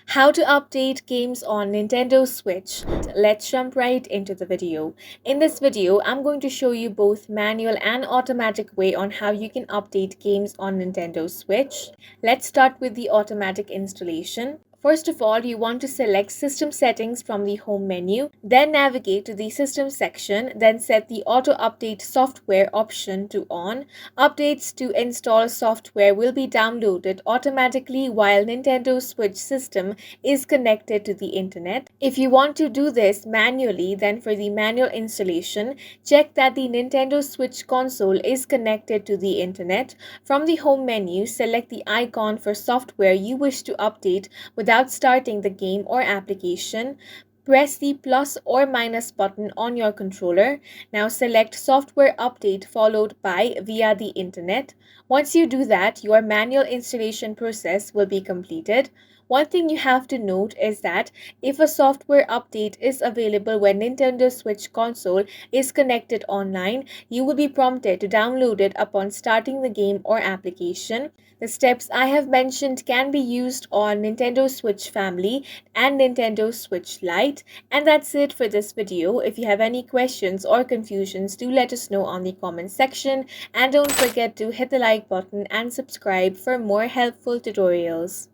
How to update games on Nintendo Switch. Let's jump right into the video. In this video, I'm going to show you both manual and automatic way on how you can update games on Nintendo Switch. Let's start with the automatic installation. First of all, you want to select System Settings from the Home menu, then navigate to the System section, then set the Auto Update Software option to on. Updates to install software will be downloaded automatically while Nintendo Switch system is connected to the internet. If you want to do this manually, then for the manual installation, check that the Nintendo Switch console is connected to the internet. From the Home menu, select the icon for software you wish to update without starting the game or application. Press the plus or minus button on your controller. Now select Software Update followed by Via the Internet. Once you do that, your manual installation process will be completed. One thing you have to note is that if a software update is available when Nintendo Switch console is connected online, you will be prompted to download it upon starting the game or application. The steps I have mentioned can be used on Nintendo Switch Family and Nintendo Switch Lite. And that's it for this video. If you have any questions or confusions, do let us know on the comment section. And don't forget to hit the like button and subscribe for more helpful tutorials.